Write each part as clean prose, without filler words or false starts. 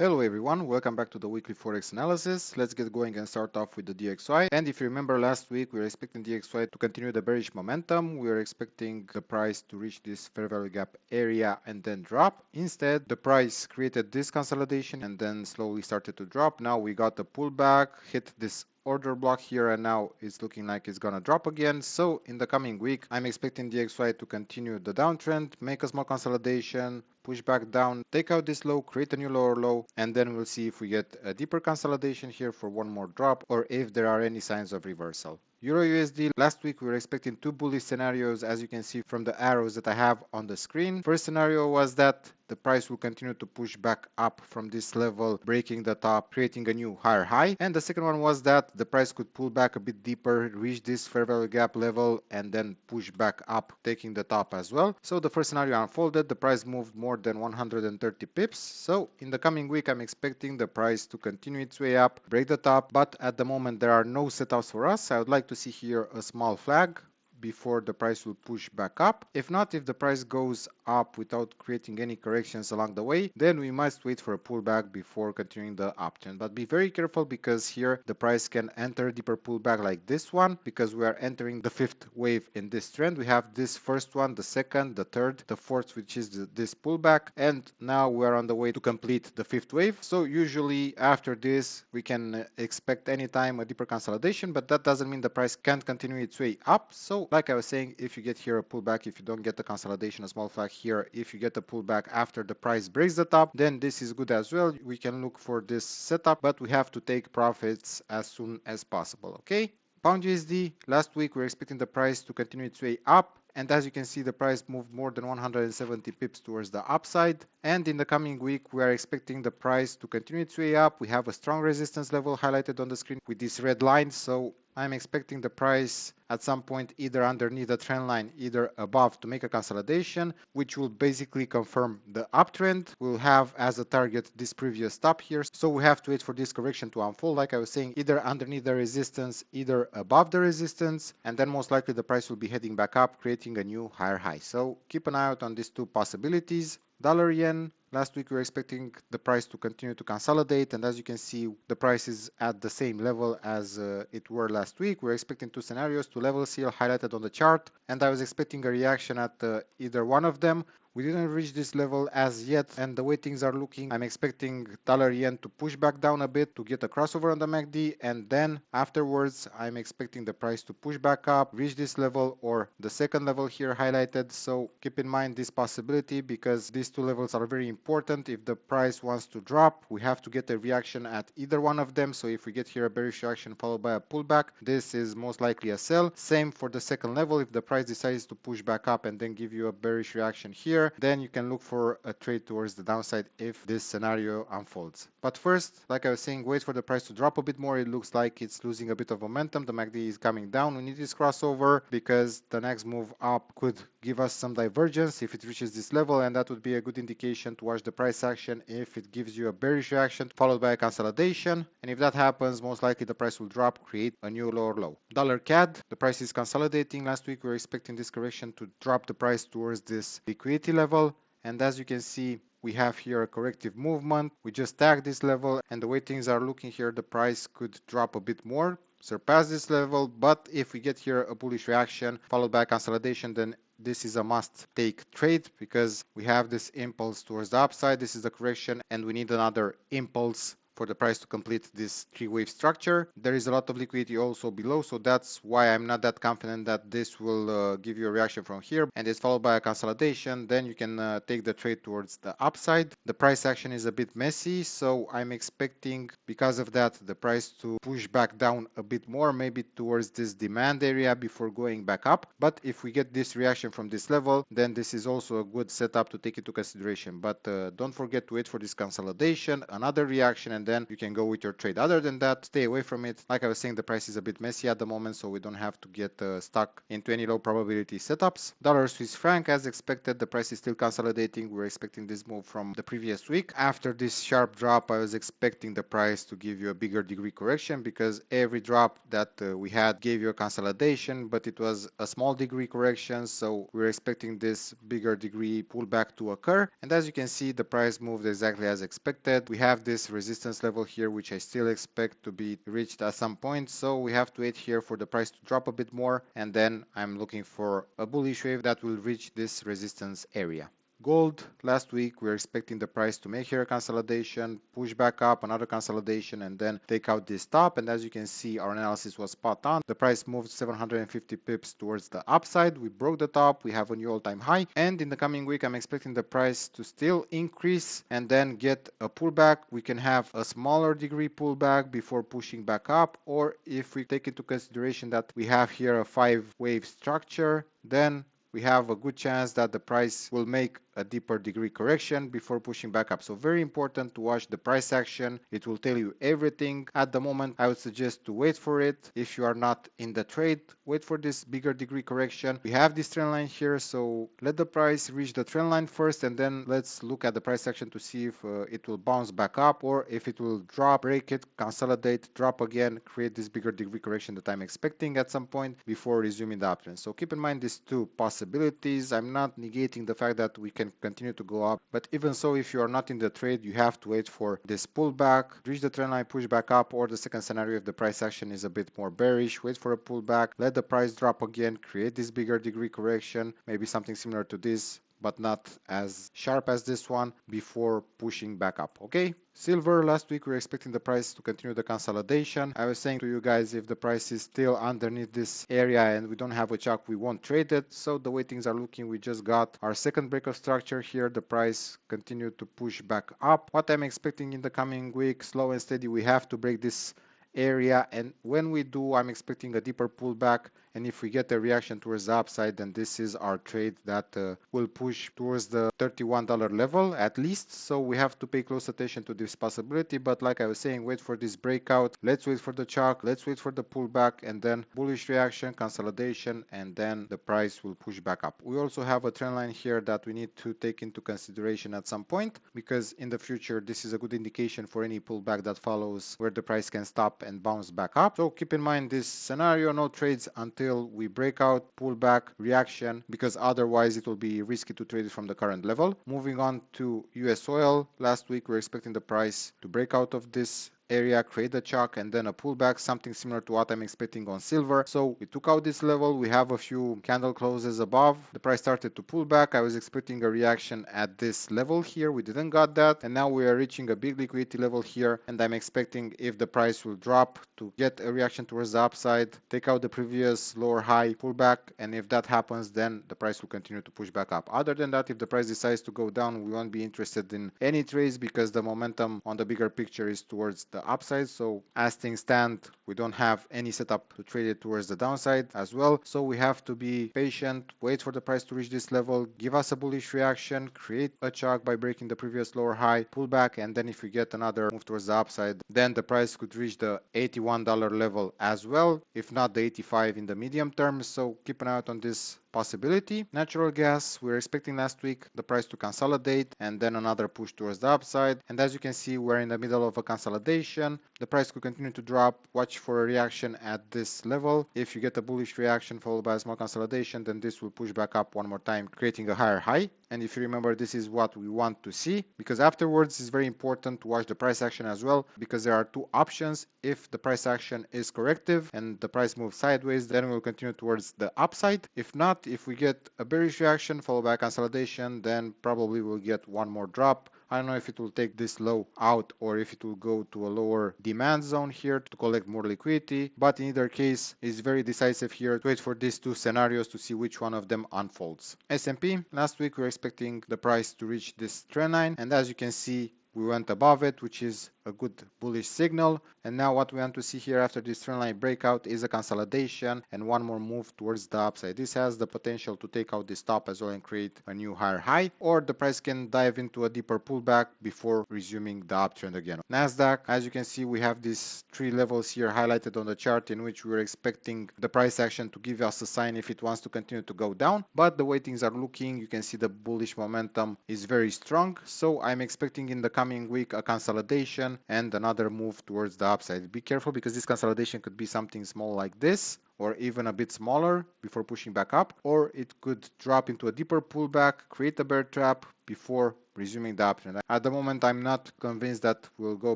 Hello everyone, welcome back to the weekly Forex analysis. Let's get going and start off with the DXY. And if you remember last week, we were expecting DXY to continue the bearish momentum. We were expecting the price to reach this fair value gap area and then drop. Instead, the price created this consolidation and then slowly started to drop. Now we got the pullback, hit this order block here, and now it's looking like it's gonna drop again. So in the coming week, I'm expecting DXY to continue the downtrend, make a small consolidation, push back down, take out this low, create a new lower low, and then we'll see if we get a deeper consolidation here for one more drop or if there are any signs of reversal. Euro USD, last week we were expecting two bullish scenarios, as you can see from the arrows that I have on the screen. First scenario was that the price will continue to push back up from this level, breaking the top, creating a new higher high. And the second one was that the price could pull back a bit deeper, reach this fair value gap level, and then push back up, taking the top as well. So the first scenario unfolded, the price moved more than 130 pips. So in the coming week, I'm expecting the price to continue its way up, break the top, but at the moment there are no setups for us. I would like to see here a small flag before the price will push back up. If not, if the price goes up without creating any corrections along the way, then we must wait for a pullback before continuing the uptrend. But be very careful, because here the price can enter a deeper pullback like this one, because we are entering the fifth wave in this trend. We have this first one, the second, the third, the fourth, which is this pullback, and now we are on the way to complete the fifth wave. So usually after this we can expect anytime a deeper consolidation, but that doesn't mean the price can't continue its way up. So like I was saying, if you get here a pullback, if you don't get the consolidation, a small flag here, if you get a pullback after the price breaks the top, then this is good as well. We can look for this setup, but we have to take profits as soon as possible. Okay, pound USD, last week we were expecting the price to continue its way up, and as you can see, the price moved more than 170 pips towards the upside. And in the coming week, we are expecting the price to continue its way up. We have a strong resistance level highlighted on the screen with this red line. So I'm expecting the price at some point either underneath the trend line, either above, to make a consolidation, which will basically confirm the uptrend. We'll have as a target this previous top here. So we have to wait for this correction to unfold. Like I was saying, either underneath the resistance, either above the resistance, and then most likely the price will be heading back up, creating a new higher high. So keep an eye out on these two possibilities. Dollar yen, last week we were expecting the price to continue to consolidate, and as you can see, the price is at the same level as it were last week. We're expecting two scenarios, two levels here highlighted on the chart, and I was expecting a reaction at either one of them. We didn't reach this level as yet, and the way things are looking, I'm expecting dollar yen to push back down a bit to get a crossover on the MACD, and then afterwards I'm expecting the price to push back up, reach this level or the second level here highlighted. So keep in mind this possibility, because these two levels are very important. If the price wants to drop, we have to get a reaction at either one of them. So if we get here a bearish reaction followed by a pullback, this is most likely a sell. Same for the second level. If the price decides to push back up and then give you a bearish reaction here, then you can look for a trade towards the downside if this scenario unfolds. But first, like I was saying, wait for the price to drop a bit more. It looks like it's losing a bit of momentum. The MACD is coming down. We need this crossover, because the next move up could give us some divergence if it reaches this level, and that would be a good indication to watch the price action if it gives you a bearish reaction followed by a consolidation. And if that happens, most likely the price will drop, create a new lower low. Dollar CAD, the price is consolidating. Last week we were expecting this correction to drop the price towards this liquidity level, and as you can see, we have here a corrective movement. We just tagged this level, and the way things are looking here, the price could drop a bit more, surpass this level. But if we get here a bullish reaction followed by consolidation, then this is a must take trade, because we have this impulse towards the upside. This is the correction, and we need another impulse for the price to complete this three-wave structure. There is a lot of liquidity also below, so that's why I'm not that confident that this will give you a reaction from here, and it's followed by a consolidation. Then you can take the trade towards the upside. The price action is a bit messy, so I'm expecting, because of that, the price to push back down a bit more, maybe towards this demand area before going back up. But if we get this reaction from this level, then this is also a good setup to take into consideration. But don't forget to wait for this consolidation, another reaction, and then you can go with your trade. Other than that, stay away from it. Like I was saying, the price is a bit messy at the moment, so we don't have to get stuck into any low probability setups. Dollar Swiss franc, as expected, the price is still consolidating. We're expecting this move from the previous week. After this sharp drop, I was expecting the price to give you a bigger degree correction, because every drop that we had gave you a consolidation, but it was a small degree correction, so we're expecting this bigger degree pullback to occur. And as you can see, the price moved exactly as expected. We have this resistance level here, which I still expect to be reached at some point, so we have to wait here for the price to drop a bit more, and then I'm looking for a bullish wave that will reach this resistance area. Gold, last week we were expecting the price to make here a consolidation, push back up, another consolidation, and then take out this top. And as you can see, our analysis was spot on. The price moved 750 pips towards the upside. We broke the top, we have a new all-time high, and in the coming week I'm expecting the price to still increase and then get a pullback. We can have a smaller degree pullback before pushing back up, or if we take into consideration that we have here a 5-wave structure, then we have a good chance that the price will make a deeper degree correction before pushing back up. So very important to watch the price action. It will tell you everything. At the moment, I would suggest to wait for it. If you are not in the trade, wait for this bigger degree correction. We have this trend line here, so let the price reach the trend line first, and then let's look at the price action to see if it will bounce back up, or if it will drop, break it, consolidate, drop again, create this bigger degree correction that I'm expecting at some point before resuming the uptrend. So keep in mind these two possibilities. I'm not negating the fact that we can continue to go up, but even so, if you are not in the trade, you have to wait for this pullback, reach the trend line, push back up, or the second scenario, if the price action is a bit more bearish, wait for a pullback, let the price drop again, create this bigger degree correction, maybe something similar to this, but not as sharp as this one, before pushing back up. Okay, silver, last week we were expecting the price to continue the consolidation. I was saying to you guys, if the price is still underneath this area and we don't have a chalk, we won't trade it. So the way things are looking, we just got our second break of structure here. The price continued to push back up. What I'm expecting in the coming week, slow and steady, we have to break this area, and when we do, I'm expecting a deeper pullback, and if we get a reaction towards the upside, then this is our trade that will push towards the $31 level at least. So we have to pay close attention to this possibility, but like I was saying, wait for this breakout, let's wait for the chalk, let's wait for the pullback, and then bullish reaction, consolidation, and then the price will push back up. We also have a trend line here that we need to take into consideration at some point, because in the future this is a good indication for any pullback that follows, where the price can stop and bounce back up. So keep in mind this scenario, no trades until we break out, pullback, reaction, because otherwise it will be risky to trade it from the current level. Moving on to US oil, last week we were expecting the price to break out of this area, create a chalk, and then a pullback, something similar to what I'm expecting on silver. So we took out this level, we have a few candle closes above, the price started to pull back. I was expecting a reaction at this level here, we didn't got that, and now we are reaching a big liquidity level here, and I'm expecting, if the price will drop, to get a reaction towards the upside, take out the previous lower high, pullback, and if that happens, then the price will continue to push back up. Other than that, if the price decides to go down, we won't be interested in any trades, because the momentum on the bigger picture is towards the upside. So as things stand, we don't have any setup to trade it towards the downside as well. So we have to be patient, wait for the price to reach this level, give us a bullish reaction, create a chalk by breaking the previous lower high, pull back, and then if we get another move towards the upside, then the price could reach the $81 level as well, if not the 85 in the medium term. So keep an eye out on this possibility. Natural gas, we were expecting last week the price to consolidate and then another push towards the upside, and as you can see, we're in the middle of a consolidation. The price could continue to drop. Watch for a reaction at this level. If you get a bullish reaction followed by a small consolidation, then this will push back up one more time, creating a higher high. And if you remember, this is what we want to see, because afterwards it's very important to watch the price action as well, because there are two options. If the price action is corrective and the price moves sideways, then we'll continue towards the upside. If not, if we get a bearish reaction followed by consolidation, then probably we'll get one more drop. I don't know if it will take this low out or if it will go to a lower demand zone here to collect more liquidity, but in either case, it's very decisive here to wait for these two scenarios to see which one of them unfolds. S&P, last week we were expecting the price to reach this trend line, and as you can see, we went above it, which is a good bullish signal. And now what we want to see here after this trend line breakout is a consolidation and one more move towards the upside. This has the potential to take out this top as well and create a new higher high, or the price can dive into a deeper pullback before resuming the uptrend again. NASDAQ, as you can see, we have these three levels here highlighted on the chart in which we're expecting the price action to give us a sign if it wants to continue to go down. But the way things are looking, you can see the bullish momentum is very strong. So I'm expecting in the coming week a consolidation and another move towards the upside. Be careful because this consolidation could be something small like this, or even a bit smaller before pushing back up, or it could drop into a deeper pullback, create a bear trap before resuming the uptrend. At the moment, I'm not convinced that we'll go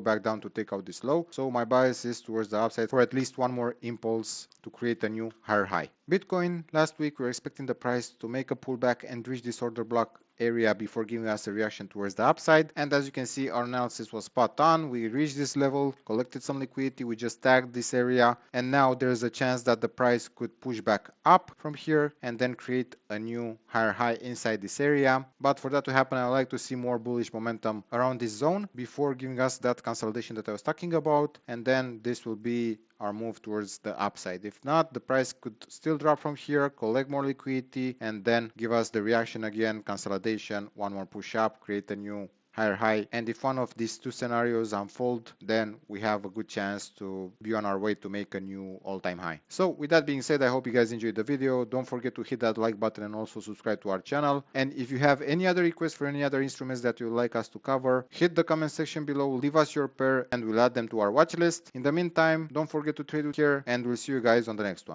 back down to take out this low, so my bias is towards the upside for at least one more impulse to create a new higher high. Bitcoin, last week we were expecting the price to make a pullback and reach this order block area before giving us a reaction towards the upside, and as you can see, our analysis was spot on. We reached this level, collected some liquidity, we just tagged this area, and now there's a chance that the price could push back up from here and then create a new higher high inside this area. But for that to happen, I would like to see more bullish momentum around this zone before giving us that consolidation that I was talking about, and then this will be our move towards the upside. If not, the price could still drop from here, collect more liquidity, and then give us the reaction again, consolidation, one more push up, create a new higher high. And if one of these two scenarios unfold, then we have a good chance to be on our way to make a new all-time high. So with that being said, I hope you guys enjoyed the video. Don't forget to hit that like button and also subscribe to our channel. And if you have any other requests for any other instruments that you would like us to cover, hit the comment section below, leave us your pair, and we'll add them to our watch list. In the meantime, don't forget to trade with care, and we'll see you guys on the next one.